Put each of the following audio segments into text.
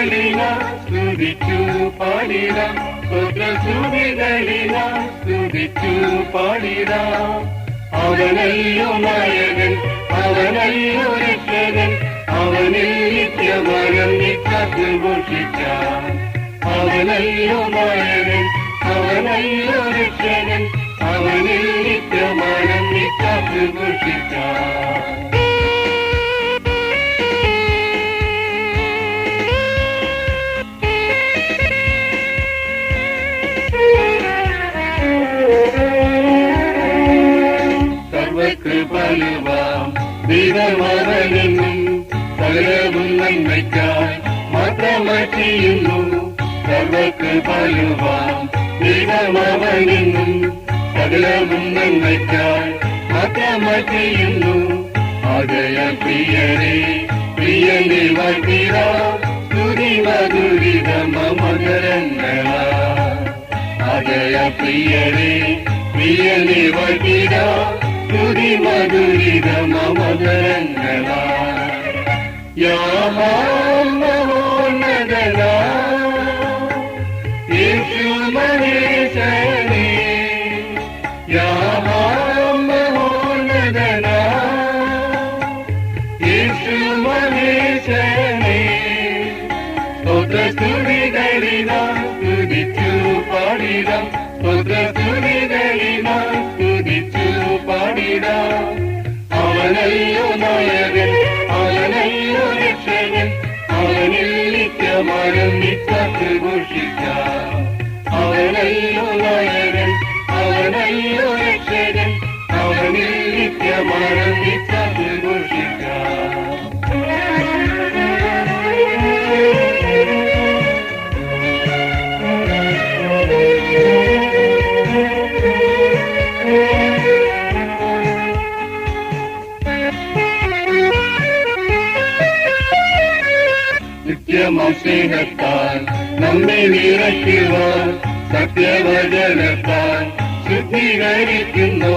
സ്തുതികളിനാം സ്തുതിച്ചു പാടിടാം, സ്തുതികളിനാം സ്തുതിച്ചു പാടിടാം. അവനല്ലോ നായകൻ, അവനല്ലോ രക്ഷകൻ, അവനിൽ നിത്യമാനന്ദിച്ചു ഘോഷിക്കാം. അവനല്ലോ നായകൻ, അവനല്ലോ രക്ഷകൻ, അവനിൽ നിത്യമാനന്ദിച്ചു ഘോഷിക്കാം. സർവകൃപാലുവാം ദൈവമവനെന്നും സകലവും നന്മയ്ക്കായി മാത്രമായി ചെയ്യുന്നു. സർവകൃപാലുവാം ദൈവമവനെന്നും സകലവും നന്മയ്ക്കായി മാത്രമായി ചെയ്യുന്നു. ആദയ പ്രിയരേ പ്രിയനെ വാഴ്ത്തിടാം, സ്തുതി മധുരിതമ മകരങ്ങളാ. ആദയ പ്രിയരേ പ്രിയനെ വാഴ്ത്തിടാം, സ്തുതി മധുരിതമ മകരങ്ങളാ. യാമോന്നതനാ യേശു മഹേശനേ, യാമോന്നതനാ യേശു മഹേശനേ. സ്തുതികളിനാം സ്തുതിച്ചു പാടിടാം, സ്തുതികളിനാം സ്തുതിച്ചു പാടിടാം. അവനല്ലോ നായകൻ, അവനല്ലോ രക്ഷകൻ, അവനിൽ നിത്യമാനന്ദിച്ചു ഘോഷിക്കാം. അവനല്ലോ നായകൻ, അവനല്ലോ രക്ഷകൻ, അവനിൽ നിത്യമാനന്ദിച്ചു ഘോഷിക്കാം. നിത്യമാം സ്നേഹത്താൽ നമ്മെ നിറയ്ക്കുവാൻ സത്യവചനത്താൽ ശുദ്ധീകരിക്കുന്നു.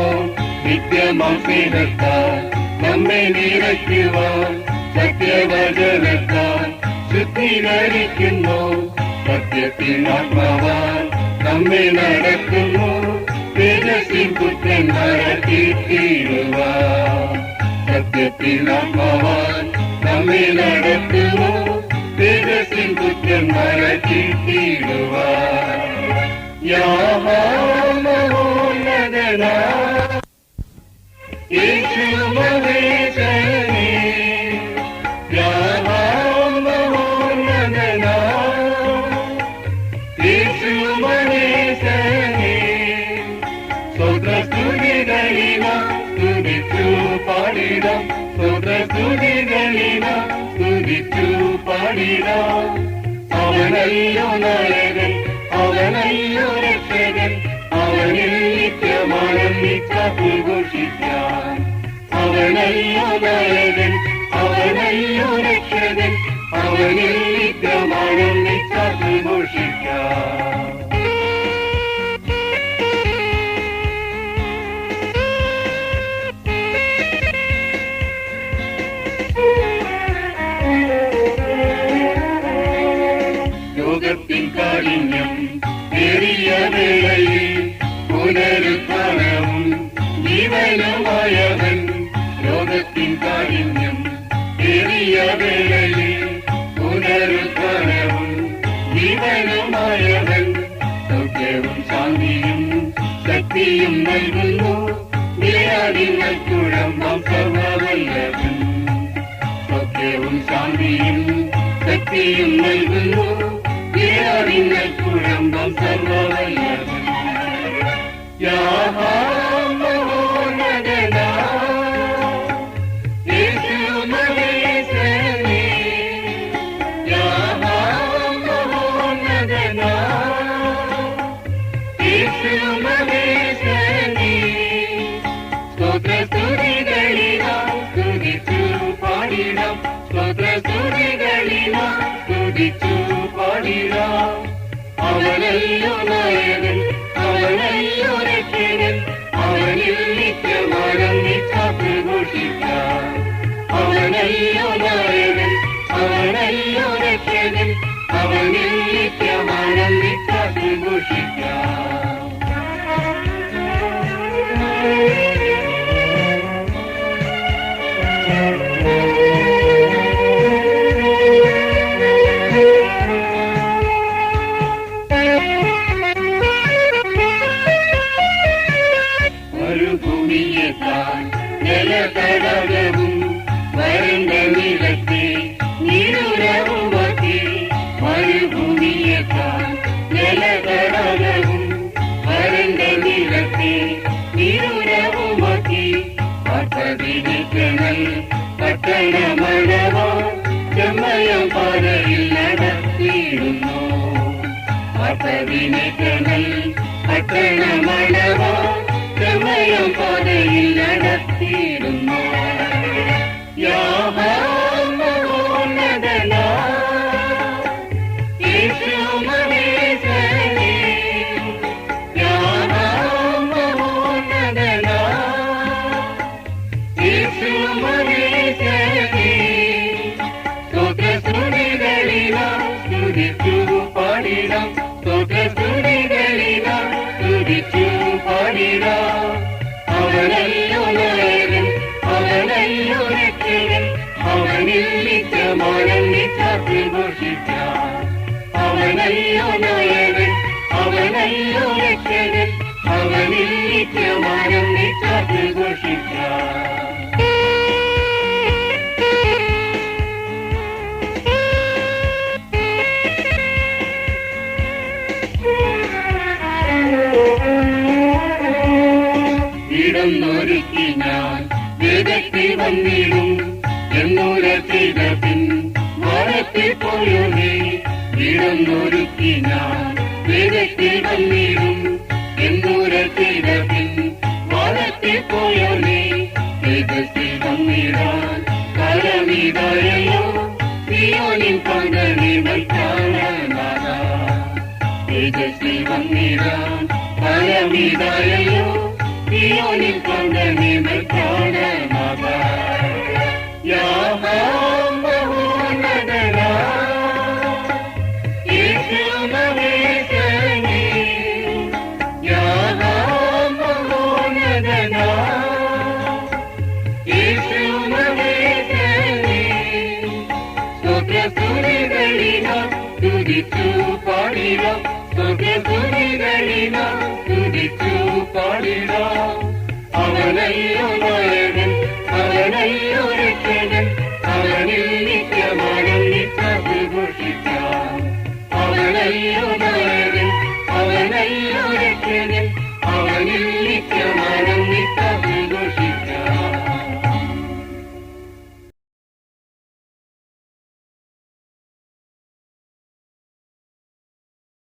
നിത്യമാം സ്നേഹത്താൽ നമ്മെ നിറയ്ക്കുവാൻ സത്യവചനത്താൽ ശുദ്ധീകരിക്കുന്നു. സത്യത്തിനാത്മാവാൻ നമ്മെ നടക്കുന്നു, തേജസ്സിൻ പുത്രന്മാരെ തീർത്തിടുവാൻ. സത്യത്തിനാത്മാവാൻ നമ്മെ നടത്തുന്നു, തേജസ്സിൻ പുത്രന്മാരെ തീർത്തിടുവാൻ. യാമോന്നതനാ യേശു മഹേശനേ, യാമോന്നതനാ യേശു മഹേശനേ. സ്തുതികളിനാം സ്തുതിച്ചു പാടിടാം, സ്തുതികളിനാം സ്തുതിച്ചു പാടിടാം. അവനല്ലോ നായകൻ, അവനല്ലോ രക്ഷകൻ, അവനിൽ നിത്യമാനന്ദിച്ചു ഘോഷിക്കാം. അവനല്ലോ നായകൻ, അവനല്ലോ രക്ഷകൻ, അവനിൽ നിത്യമാനന്ദിച്ചു ഘോഷിക്കാം. രോഗത്തിൻ കാഠിന്യം ഏറിയ വേളയിൽ പുനരുത്ഥാനവും ജീവനുമായവൻ. രോഗത്തിൻ കാഠിന്യം ഏറിയ വേളയിൽ പുനരുത്ഥാനവും ജീവനുമായവൻ. സൗഖ്യവും ശാന്തിയും ശക്തിയും നൽകുന്നു, വിളയാടിങ്ങൾ കുഴമ്പാം സർവവല്ലഭൻ. സൗഖ്യവും ശാന്തിയും ശക്തിയും നൽകുന്നു, വിളയാടിങ്ങൾ കുഴമ്പാം സർവവല്ലഭൻ. യാമോന്നതനാ യേശു മഹേശനേ, യാമോന്നതനാ യേശു മഹേശനേ. സ്തുതികളിനാം സ്തുതിച്ചു പാടിടാം, സ്തുതികളിനാം സ്തുതിച്ചു പാടിടാം. അവനല്ലോ നായകൻ, അവനല്ലോ രക്ഷകൻ, അവനിൽ നിത്യമാനന്ദിച്ചു ഘോഷിക്കാം. അവനല്ലോ നായകൻ, അവനല്ലോ രക്ഷകൻ, ആർത്തവിനിക്കണൽ പട്ടണമഴവാ ചെമ്മയം പാതയിൽ നടത്തിയിടുന്നു. ആർത്തവിനിക്കണൽ പട്ടണമഴവാ ചെമ്മയം പാതയിൽ നടത്തിയിടുന്നു. അവനല്ലോ നായകൻ, അവനല്ലോ രക്ഷകൻ, അവനിൽ നിത്യമാനന്ദിച്ചു ഘോഷിക്കാം. അവനല്ലോ നായകൻ, അവനല്ലോ രക്ഷകൻ, അവനിൽ നിത്യമാനന്ദിച്ചു ഘോഷിക്കാം. ൊരുക്കി ഞാൻ വേദത്തിൽ വന്നിടും എന്നൂര ചെയ്ത പിൻ വാഴത്തിൽ പോയോനേ. വീടൊന്നൊരുക്കി ഞാൻ വേദത്തിൽ വന്നിടും എന്നൂര ചെയ്ത പിൻ വാഴത്തിൽ പോയോനേ. തേജസ്സിൽ വന്നിടാൻ കരമിതായല്ലോ സിയോനിൻ പങ്കനിവൽ കാണാനാ. തേജസ്സിൽ വന്നിടാൻ കരമിതായല്ലോ സിയോനിൻ പങ്കനിവൽ കാണാനാ. യാമോന്നതനാ യേശുമവേശനേ. യാമോന്നതനാ യേശുമവേശനേ. സ്തോത്രസ്തുതികളിനാം സ്തുതിച്ചു പാടിടാം. സ്തോത്രസ്തുതികളിനാം സ്തുതിച്ചു പാടിടാം. അവനല്ലോ നായകൻ, അവനല്ലോ രക്ഷകൻ, അവനിൽ നിത്യമാനന്ദിച്ചു ഘോഷിക്കാം. അവനല്ലോ നായകൻ, അവനല്ലോ രക്ഷകൻ, അവനിൽ നിത്യമാനന്ദിച്ചു ഘോഷിക്കാം.